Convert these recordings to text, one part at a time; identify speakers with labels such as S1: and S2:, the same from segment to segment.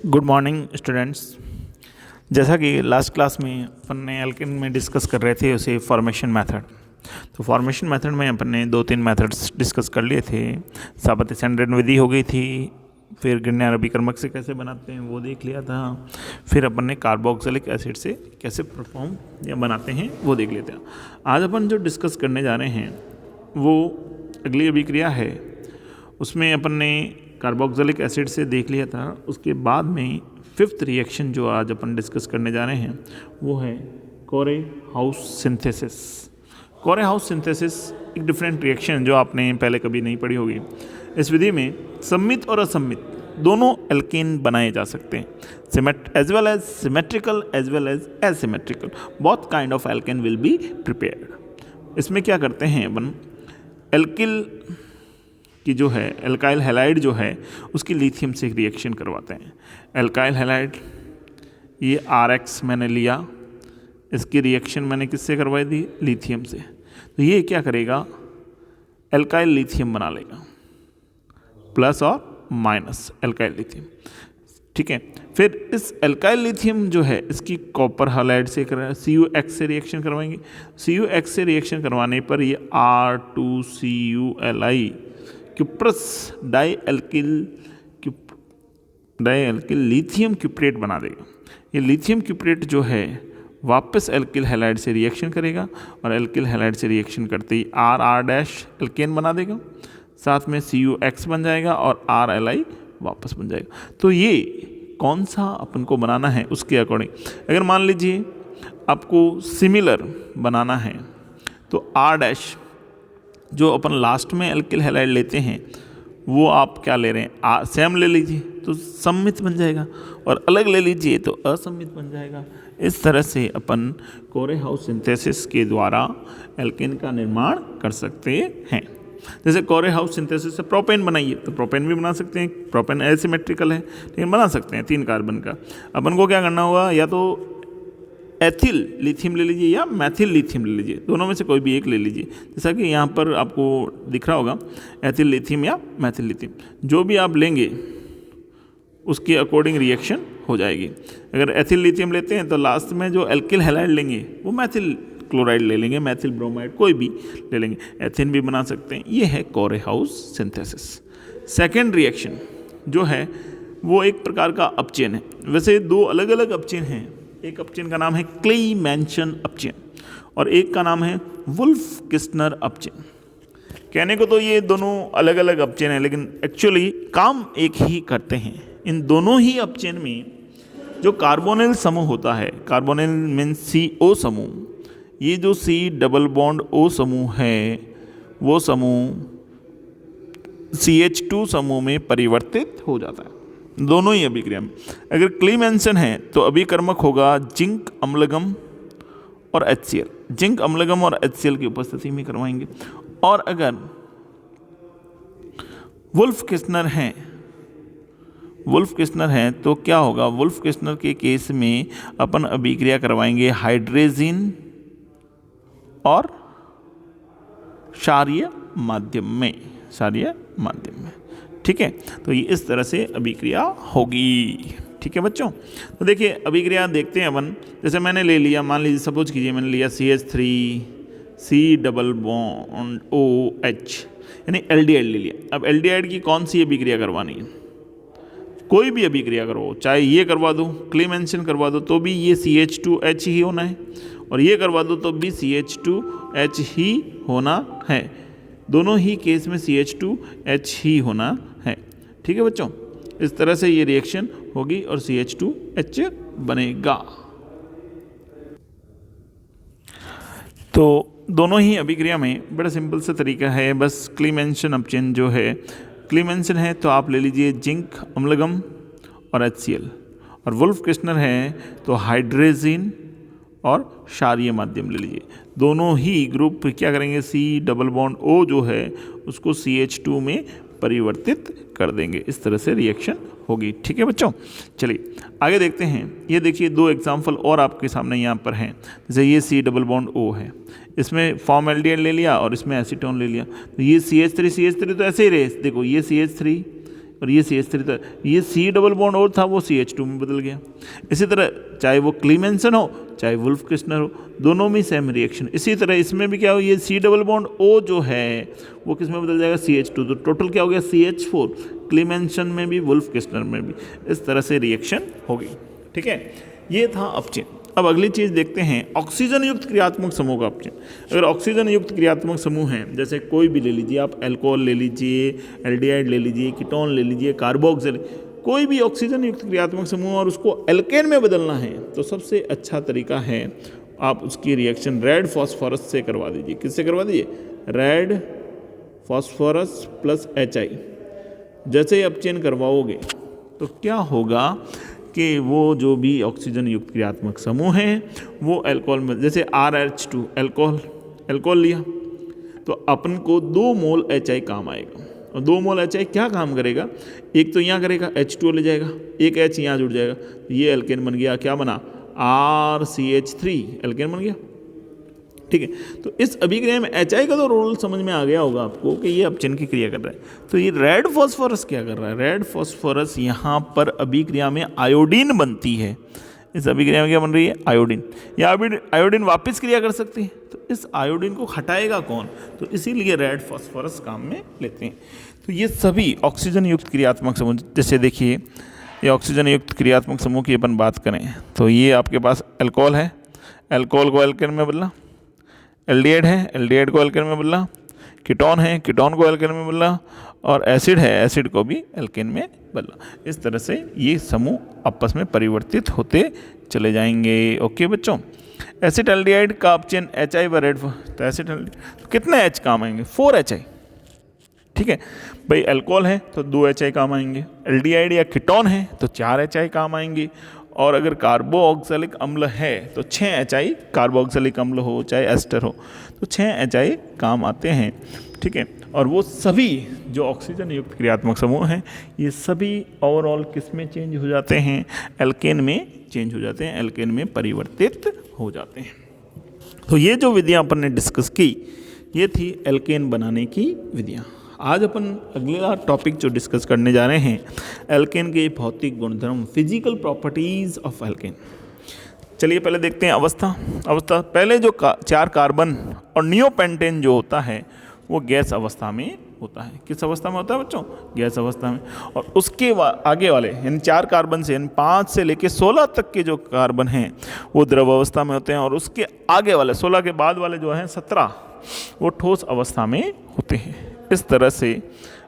S1: Good morning students. जैसा कि last class में अपन ने एल्केन में डिस्कस कर रहे थे उसे फॉर्मेशन मेथड। तो फॉर्मेशन मेथड में अपन ने 2-3 मेथड्स डिस्कस कर लिए थे। सापत्य-सैंडरेन विधि हो गई थी, फिर ग्रिग्नार्ड अभिकर्मक से कैसे बनाते हैं वो देख लिया था, फिर अपन ने कार्बोक्सिलिक एसिड से कैसे परफॉर्म या बनाते हैं वो देख लिया था। आज अपन जो डिस्कस करने जा रहे हैं वो अगली अभिक्रिया है, उसमें अपन ने कार्बोक्सिलिक एसिड से देख लिया था। उसके बाद में फिफ्थ रिएक्शन जो आज अपन डिस्कस करने जा रहे हैं वो है कोरे हाउस सिंथेसिस। कोरे हाउस सिंथेसिस एक डिफरेंट रिएक्शन जो आपने पहले कभी नहीं पढ़ी होगी। इस विधि में सम्मित और असम्मित दोनों एल्केन बनाए जा सकते हैं, as well as symmetrical as well as asymmetrical. Both kind of alkane will be prepared. इसमें क्या करते हैं अपन, एल्किल की जो है एल्काइल हैलाइड जो है उसकी लिथियम से रिएक्शन करवाते हैं। एल्काइल हैलाइड ये RX मैंने लिया, इसकी रिएक्शन मैंने किससे करवाई थी, लिथियम से। तो ये क्या करेगा, एल्काइल लिथियम बना लेगा, प्लस और माइनस एल्काइल लिथियम। ठीक है, फिर इस एल्काइल लिथियम जो है इसकी कॉपर हैलाइड से CuX से रिएक्शन करवाएंगे। CuX से रिएक्शन करवाने पर ये R2CuLi cuprous di alkyl lithium cuprate बना देगा। ये लिथियम क्यूप्रेट जो है वापस एल्किल हैलाइड से रिएक्शन करेगा और एल्किल हैलाइड से रिएक्शन करते ही RR- एल्केन बना देगा, साथ में CuX बन जाएगा और RLi वापस बन जाएगा। तो ये कौन सा अपन को बनाना है उसके अकॉर्डिंग, अगर मान लीजिए आपको सिमिलर बनाना है तो R- जो अपन लास्ट में एल्किल हैलाइड लेते हैं वो आप क्या ले रहे हैं, सेम ले लीजिए तो सम्मित बन जाएगा, और अलग ले लीजिए तो असम्मित बन जाएगा। इस तरह से अपन कोरे हाउस सिंथेसिस के द्वारा एल्केन का निर्माण कर सकते हैं। जैसे कोरे हाउस सिंथेसिस से प्रोपेन बनाइए तो प्रोपेन भी बना सकते हैं। प्रोपेन एसिमेट्रिकल है लेकिन बना सकते हैं 3 कार्बन का। अपन को क्या करना होगा, या तो एथिल लिथियम ले लीजिए या मैथिल लिथियम ले लीजिए, दोनों में से कोई भी एक ले लीजिए। जैसा कि यहाँ पर आपको दिख रहा होगा एथिल लिथियम या मैथिल लिथियम, जो भी आप लेंगे उसके अकॉर्डिंग रिएक्शन हो जाएगी। अगर एथिल लिथियम लेते हैं तो लास्ट में जो एल्किल हैलाइड लेंगे वो मैथिल क्लोराइड ले लेंगे, मैथिल ब्रोमाइड कोई भी ले लेंगे, एथिन भी बना सकते हैं। ये है कोरे हाउस सिंथेसिस। सेकेंड रिएक्शन जो है वो एक प्रकार का अपचेन है। वैसे 2 अलग अलग अपचेन हैं, एक अपचेन का नाम है क्लेई-मैन्सन अपचेन और एक का नाम है वुल्फ-किस्टनर अपचेन। कहने को तो ये दोनों अलग अलग अपचेन हैं लेकिन एक्चुअली काम एक ही करते हैं। इन दोनों ही अपचेन में जो कार्बोनिल समूह होता है, कार्बोनिल मीन्स CO समूह, ये जो C डबल बॉन्ड O समूह है वो समूह CH2 समूह में परिवर्तित हो जाता है दोनों ही अभिक्रिया में। अगर क्लेई-मैन्सन है तो अभिकर्मक होगा जिंक अम्लगम और HCl, जिंक अम्लगम और HCl की उपस्थिति में करवाएंगे। और अगर वुल्फ-किस्टनर है तो क्या होगा, वुल्फ-किस्टनर के केस में अपन अभिक्रिया करवाएंगे हाइड्रेजिन और क्षारीय माध्यम में, ठीक है। तो ये इस तरह से अभिक्रिया होगी। ठीक है बच्चों, तो देखिए अभिक्रिया देखते हैं अपन। जैसे मैंने ले लिया, मान लीजिए सपोज कीजिए मैंने लिया CH3 C double bond OH यानी एल्डिहाइड ले लिया। अब एल्डिहाइड की कौन सी अभिक्रिया करवानी है, कोई भी अभिक्रिया करो, चाहे ये करवा दो क्लेई-मैन्सन करवा दो तो भी ये CH2H ही होना है, और ये करवा दो तो भी CH2H ही होना है। दोनों ही केस में CH2H ही होना है। ठीक है बच्चों, इस तरह से ये रिएक्शन होगी और CH2H बनेगा। तो दोनों ही अभिक्रिया में बड़ा सिंपल सा तरीका है, बस क्लेई-मैन्सन अपचेन जो है, क्लेई-मैन्सन है तो आप ले लीजिए जिंक अम्लगम और HCl, और वुल्फ-किस्टनर है तो हाइड्रेजिन और क्षारीय माध्यम ले लीजिए। दोनों ही ग्रुप क्या करेंगे, C डबल बॉन्ड O जो है उसको CH2 में परिवर्तित कर देंगे। इस तरह से रिएक्शन होगी। ठीक है बच्चों, चलिए आगे देखते हैं। ये देखिए 2 एग्जाम्पल और आपके सामने यहाँ पर हैं। जैसे ये C डबल बॉन्ड O है, इसमें फॉर्मल्डिहाइड ले लिया और इसमें एसीटोन ले लिया। तो ये CH3 तो ऐसे ही रहे, देखो ये CH3 और ये CH3 था, ये C डबल बॉन्ड और था वो CH2 में बदल गया। इसी तरह चाहे वो क्लीमेंसन हो चाहे वुल्फ किस्नर हो, दोनों में सेम रिएक्शन। इसी तरह इसमें भी क्या हो, ये C डबल बॉन्ड O जो है वो किस में बदल जाएगा, CH2, तो टोटल क्या हो गया CH4, क्लीमेंसन में भी वुल्फ किस्नर में भी इस तरह से रिएक्शन होगी। ठीक है, ये था अपचयन। अब अगली चीज़ देखते हैं ऑक्सीजन युक्त क्रियात्मक समूह का अपचयन। अगर ऑक्सीजन युक्त क्रियात्मक समूह हैं, जैसे कोई भी ले लीजिए आप, अल्कोहल ले लीजिए, एल्डिहाइड ले लीजिए, कीटोन ले लीजिए, कार्बोक्सिल, कोई भी ऑक्सीजन युक्त क्रियात्मक समूह और उसको एल्केन में बदलना है तो सबसे अच्छा तरीका है आप उसकी रिएक्शन रेड फॉस्फोरस से करवा दीजिए। किससे करवा दीजिए, रेड फॉस्फोरस प्लस HI। जैसे ही अपचयन करवाओगे तो क्या होगा कि वो जो भी ऑक्सीजन युक्त क्रियात्मक समूह हैं वो अल्कोहल में, जैसे RH2 अल्कोहल लिया तो अपन को 2 मोल HI काम आएगा। और 2 मोल HI क्या काम करेगा, एक तो यहाँ करेगा H2O ले जाएगा, एक H यहाँ जुड़ जाएगा, ये एल्केन बन गया। क्या बना, RCH3 एल्केन बन गया। ठीक है, तो इस अभिक्रिया में HI का तो रोल समझ में आ गया होगा आपको कि ये अपचयन की क्रिया कर रहा है। तो ये रेड फॉस्फोरस क्या कर रहा है, रेड फॉस्फोरस यहाँ पर अभिक्रिया में आयोडीन बनती है। इस अभिक्रिया में क्या बन रही है, आयोडीन। या आयोडीन वापस क्रिया कर सकती है, तो इस आयोडीन को हटाएगा कौन, तो इसीलिए रेड फॉस्फोरस काम में लेते हैं। तो ये सभी ऑक्सीजन युक्त क्रियात्मक समूह, जैसे देखिए ये ऑक्सीजन युक्त क्रियात्मक समूह की अपन बात करें तो ये आपके पास अल्कोहल है, अल्कोहल को एल्केन में बदला, एल्डिहाइड है, एल्डिहाइड को एल्केन में बदला, कीटोन है, कीटोन को एल्केन में बदला, और एसिड है, एसिड को भी एल्केन में बदला। इस तरह से ये समूह आपस में परिवर्तित होते चले जाएंगे। ओके बच्चों, एसिड एल्डिहाइड का अपचयन HI व रेड, तो एसिड एल्डिहाइड कितने H काम आएंगे, 4 HI। ठीक है भाई, अल्कोहल है तो 2 HI काम आएंगे, एल्डिहाइड या कीटोन है तो 4 HI काम आएंगे, और अगर कार्बोऑक्सिलिक अम्ल है तो 6 HI, कार्बोऑक्सिलिक अम्ल हो चाहे एस्टर हो तो 6 HI काम आते हैं। ठीक है, और वो सभी जो ऑक्सीजन युक्त क्रियात्मक समूह हैं ये सभी ओवरऑल किस में चेंज हो जाते हैं, एल्केन में चेंज हो जाते हैं, एल्केन में परिवर्तित हो जाते हैं। तो ये जो विधियाँ अपन ने डिस्कस की ये थी एल्केन बनाने की विधियाँ। आज अपन अगला टॉपिक जो डिस्कस करने जा रहे हैं एल्केन के भौतिक गुणधर्म, फिजिकल प्रॉपर्टीज ऑफ एल्केन। चलिए पहले देखते हैं अवस्था। पहले जो 4 कार्बन और नियोपेंटेन जो होता है वो गैस अवस्था में होता है। किस अवस्था में होता है बच्चों, गैस अवस्था में। और उसके आगे वाले यानी 4 कार्बन से, यानी 5 से लेके 16 तक के जो कार्बन हैं वो द्रव अवस्था में होते हैं, और उसके आगे वाले 16 के बाद वाले जो हैं 17 वो ठोस अवस्था में होते हैं। इस तरह से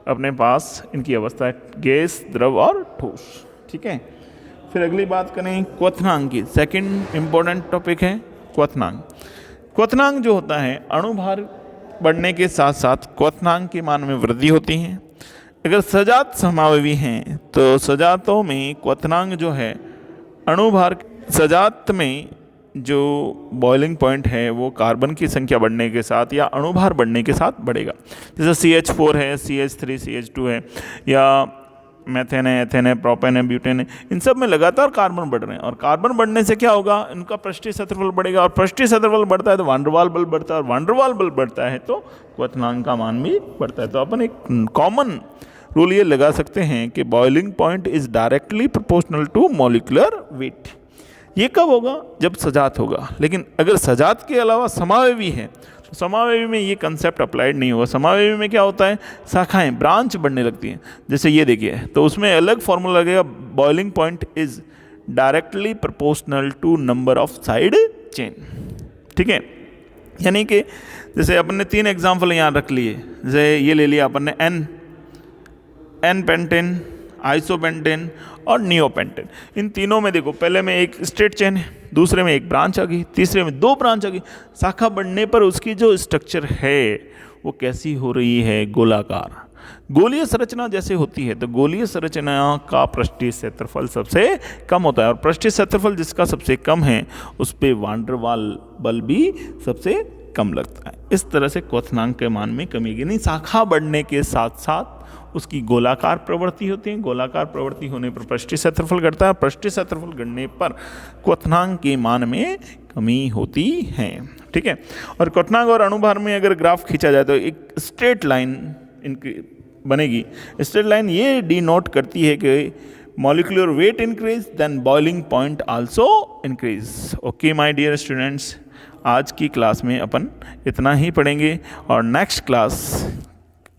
S1: अपने पास इनकी अवस्था है, गैस, द्रव और ठोस। ठीक है, फिर अगली बात करें क्वथनांक की। सेकंड इम्पोर्टेंट टॉपिक है क्वथनांक। क्वथनांक जो होता है, अणुभार बढ़ने के साथ साथ क्वथनांक के मान में वृद्धि होती है। अगर सजात समावयवी हैं तो सजातों में क्वथनांक जो है अणुभार, सजात में जो बॉइलिंग पॉइंट है वो कार्बन की संख्या बढ़ने के साथ या अणुभार बढ़ने के साथ बढ़ेगा। जैसे CH4 है, CH3, CH2 है, या मेथेन है, एथेन है, प्रोपेन है, ब्यूटेन है, इन सब में लगातार कार्बन बढ़ रहे हैं। और कार्बन बढ़ने से क्या होगा, इनका पृष्ठीय क्षेत्रफल बढ़ेगा, और पृष्ठीय क्षेत्रफल बढ़ता है तो वान डेर वाल बल बढ़ता है, और वान डेर वाल बल बढ़ता है तो क्वथनांक का मान भी बढ़ता है। तो अपन एक कॉमन रूल ये लगा सकते हैं कि boiling point is directly proportional to molecular weight. ये कब होगा, जब सजात होगा। लेकिन अगर सजात के अलावा समावयवी है तो समावयवी में ये कंसेप्ट अप्लाइड नहीं होगा। समावयवी में क्या होता है, शाखाएं, ब्रांच बढ़ने लगती हैं। जैसे ये देखिए, तो उसमें अलग फॉर्मूला लगेगा, boiling point is directly proportional to number of side chain. ठीक है, यानी कि जैसे अपन ने 3 एग्जाम्पल यहाँ रख लिए। जैसे ये ले लिया अपन ने एन पेंटेन, आइसोपेंटेन और नियोपेंटेन। इन तीनों में देखो, पहले में एक स्ट्रेट चेन है, दूसरे में एक ब्रांच आ गई, तीसरे में 2 ब्रांच आ गई। शाखा बढ़ने पर उसकी जो स्ट्रक्चर है वो कैसी हो रही है, गोलाकार, गोलीय संरचना जैसे होती है। तो गोलीय संरचना का पृष्ठीय क्षेत्रफल सबसे कम होता है, और पृष्ठीय क्षेत्रफल जिसका सबसे कम है उस पर वान डेर वाल बल भी सबसे कम लगता है। इस तरह से क्वथनांक के मान में कमी, यानी शाखा बढ़ने के साथ साथ उसकी गोलाकार प्रवृत्ति होती है। गोलाकार प्रवृत्ति होने पर पृष्ठीय क्षेत्रफल घटता है, पृष्ठीय क्षेत्रफल घटने पर क्वथनांक के मान में कमी होती है। ठीक है, और क्वथनांक और अणुभार में अगर ग्राफ खींचा जाए तो एक स्ट्रेट लाइन इनकी बनेगी। स्ट्रेट लाइन ये डिनोट करती है कि molecular weight increase then boiling point also increase. Okay my dear students, आज की क्लास में अपन इतना ही पढ़ेंगे और नेक्स्ट क्लास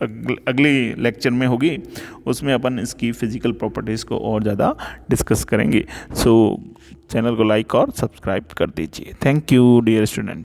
S1: अगली लेक्चर में होगी, उसमें अपन इसकी फिजिकल प्रॉपर्टीज़ को और ज़्यादा डिस्कस करेंगे। सो चैनल को लाइक और सब्सक्राइब कर दीजिए। Thank you dear student.